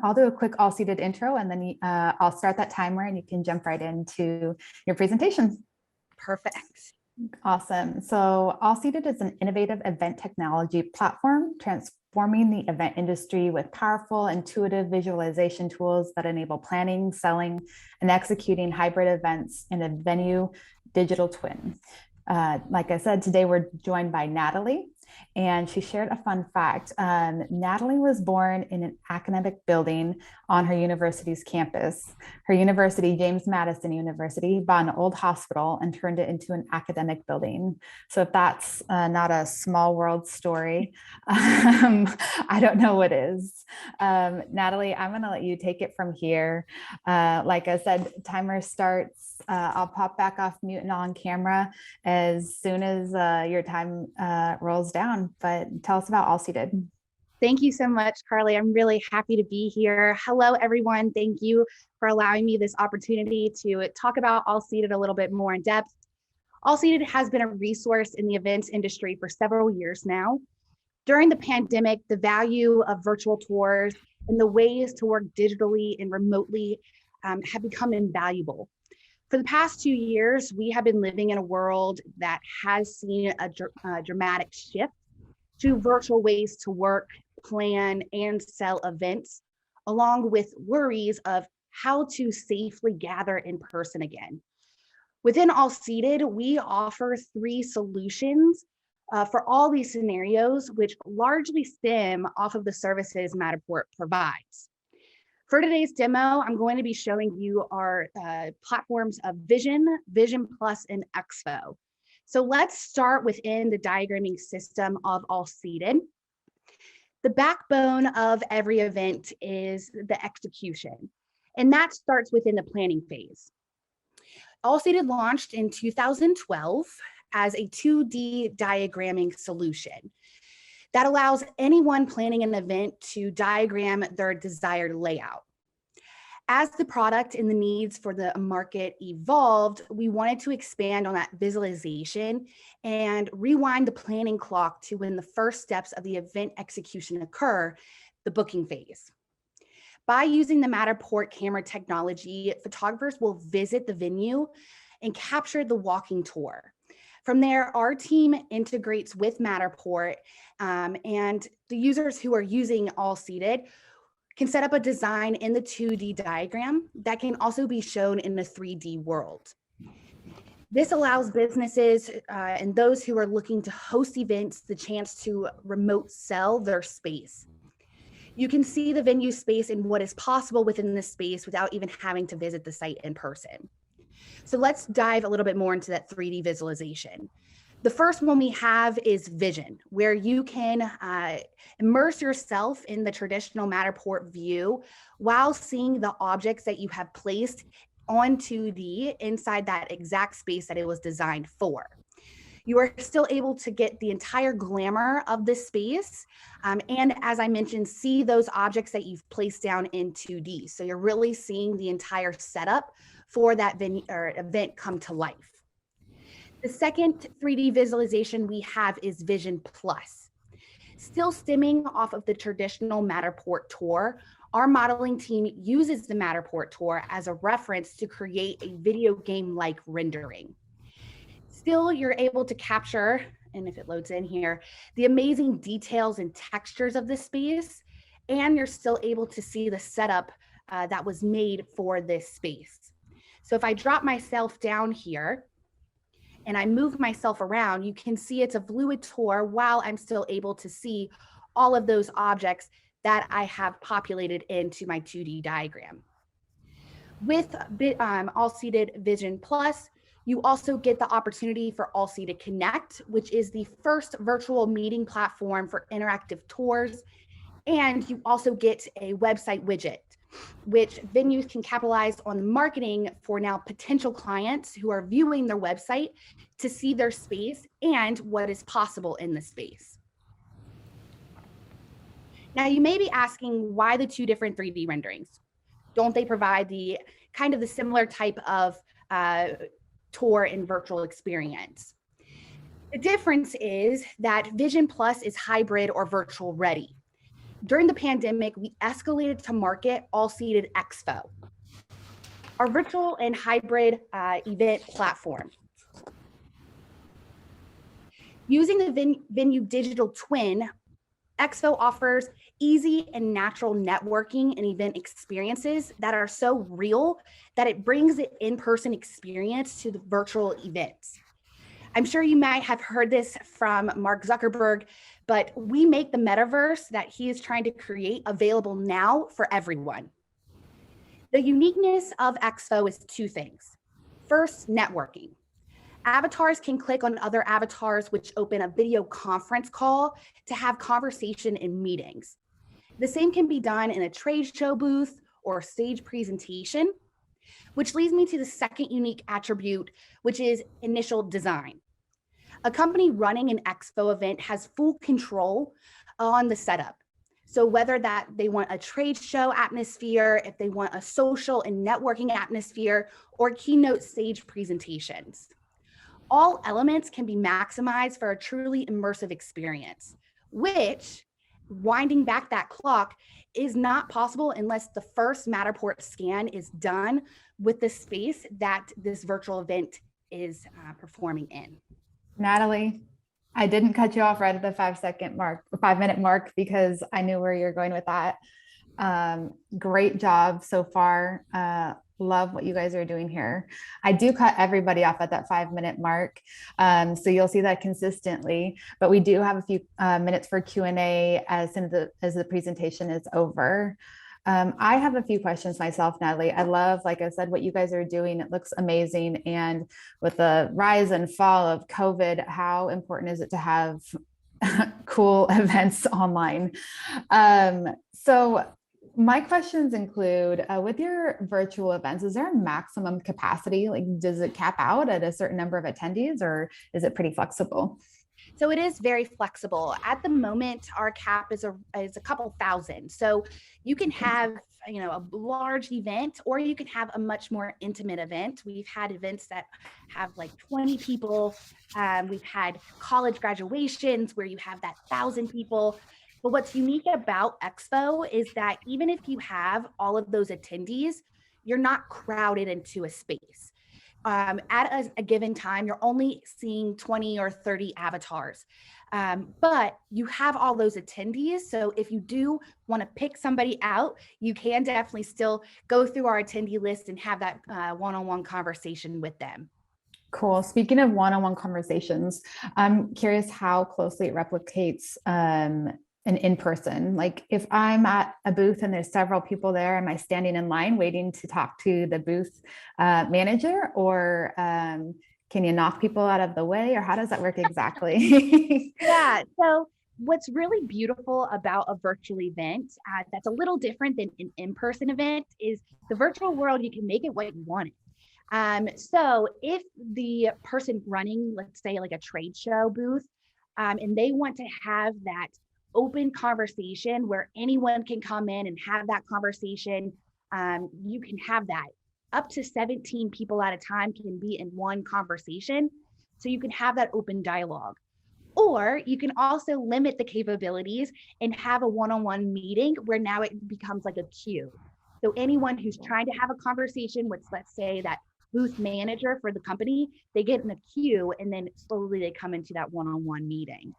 I'll do a quick Allseated intro and then I'll start that timer and you can jump right into your presentation. Perfect. Awesome. So Allseated is an innovative event technology platform transforming the event industry with powerful, intuitive visualization tools that enable planning, selling, and executing hybrid events in a venue digital twin. Like I said, today we're joined by Natalie, and she shared a fun fact. Natalie was born in an academic building on her university's campus. Her university, James Madison University, bought an old hospital and turned it into an academic building. So if that's not a small world story, I don't know what is. Natalie, I'm going to let you take it from here. Like I said, timer starts. I'll pop back off mute and on camera as soon as your time rolls down. But tell us about Allseated. Thank you so much, Carly. I'm really happy to be here. Hello, everyone. Thank you for allowing me this opportunity to talk about Allseated a little bit more in depth. Allseated has been a resource in the events industry for several years now. During the pandemic, the value of virtual tours and the ways to work digitally and remotely have become invaluable. For the past 2 years, we have been living in a world that has seen a dramatic shift to virtual ways to work, plan, and sell events, along with worries of how to safely gather in person again. Within Allseated, we offer 3 solutions for all these scenarios, which largely stem off of the services Matterport provides. For today's demo, I'm going to be showing you our platforms of Vision, Vision Plus, and Expo. So let's start within the diagramming system of Allseated. The backbone of every event is the execution, and that starts within the planning phase. Allseated launched in 2012 as a 2D diagramming solution that allows anyone planning an event to diagram their desired layout. As the product and the needs for the market evolved, we wanted to expand on that visualization and rewind the planning clock to when the first steps of the event execution occur, the booking phase. By using the Matterport camera technology, photographers will visit the venue and capture the walking tour. From there, our team integrates with Matterport, and the users who are using Allseated can set up a design in the 2D diagram that can also be shown in the 3D world. This allows businesses and those who are looking to host events the chance to remote sell their space. You can see the venue space and what is possible within this space without even having to visit the site in person. So let's dive a little bit more into that 3D visualization. The first one we have is Vision, where you can immerse yourself in the traditional Matterport view while seeing the objects that you have placed on 2D inside that exact space that it was designed for. You are still able to get the entire glamour of this space. And as I mentioned, see those objects that you've placed down in 2D. So you're really seeing the entire setup for that venue or event come to life. The second 3D visualization we have is Vision Plus. Still stemming off of the traditional Matterport tour, our modeling team uses the Matterport tour as a reference to create a video game-like rendering. Still, you're able to capture, and if it loads in here, the amazing details and textures of the space, and you're still able to see the setup that was made for this space. So if I drop myself down here and I move myself around, you can see it's a fluid tour while I'm still able to see all of those objects that I have populated into my 2D diagram. With Allseated Vision Plus, you also get the opportunity for Allseated Connect, which is the first virtual meeting platform for interactive tours. And you also get a website widget, which venues can capitalize on the marketing for now potential clients who are viewing their website to see their space and what is possible in the space. Now, you may be asking why the 2 different 3D renderings? Don't they provide the kind of the similar type of tour and virtual experience? The difference is that Vision Plus is hybrid or virtual ready. During the pandemic, we escalated to market Allseated Expo, our virtual and hybrid event platform. Using the venue digital twin, Expo offers easy and natural networking and event experiences that are so real that it brings the in-person experience to the virtual events. I'm sure you might have heard this from Mark Zuckerberg, but we make the metaverse that he is trying to create available now for everyone. The uniqueness of Expo is two things. First, networking. Avatars can click on other avatars, which open a video conference call to have conversation in meetings. The same can be done in a trade show booth or stage presentation, which leads me to the second unique attribute, which is initial design. A company running an expo event has full control on the setup. So whether that they want a trade show atmosphere, if they want a social and networking atmosphere, or keynote stage presentations. All elements can be maximized for a truly immersive experience, which, winding back that clock, is not possible unless the first Matterport scan is done with the space that this virtual event is performing in. Natalie, I didn't cut you off right at the 5-minute mark because I knew where you're going with that. Great job so far. Love what you guys are doing here. I do cut everybody off at that 5-minute mark. So you'll see that consistently, but we do have a few minutes for Q&A as soon as the presentation is over. I have a few questions myself, Natalie. I love, like I said, what you guys are doing. It looks amazing. And with the rise and fall of COVID, how important is it to have cool events online? So my questions include, with your virtual events, is there a maximum capacity? Like, does it cap out at a certain number of attendees, or is it pretty flexible? So it is very flexible. At the moment, our cap is a couple thousand. So you can have, a large event, or you can have a much more intimate event. We've had events that have like 20 people. We've had college graduations where you have that 1,000 people. But what's unique about Expo is that even if you have all of those attendees, you're not crowded into a space. At a given time, you're only seeing 20 or 30 avatars, but you have all those attendees. So if you do want to pick somebody out, you can definitely still go through our attendee list and have that one-on-one conversation with them. Cool. Speaking of one-on-one conversations, I'm curious how closely it replicates an in-person. Like if I'm at a booth and there's several people there, am I standing in line waiting to talk to the booth manager, or can you knock people out of the way, or how does that work exactly? Yeah. So what's really beautiful about a virtual event that's a little different than an in-person event is the virtual world, you can make it what you want it. So if the person running, let's say like a trade show booth, and they want to have that open conversation where anyone can come in and have that conversation, you can have that. Up to 17 people at a time can be in one conversation. So you can have that open dialogue. Or you can also limit the capabilities and have a one-on-one meeting where now it becomes like a queue. So anyone who's trying to have a conversation with, let's say, that booth manager for the company, they get in a queue and then slowly they come into that one-on-one meeting.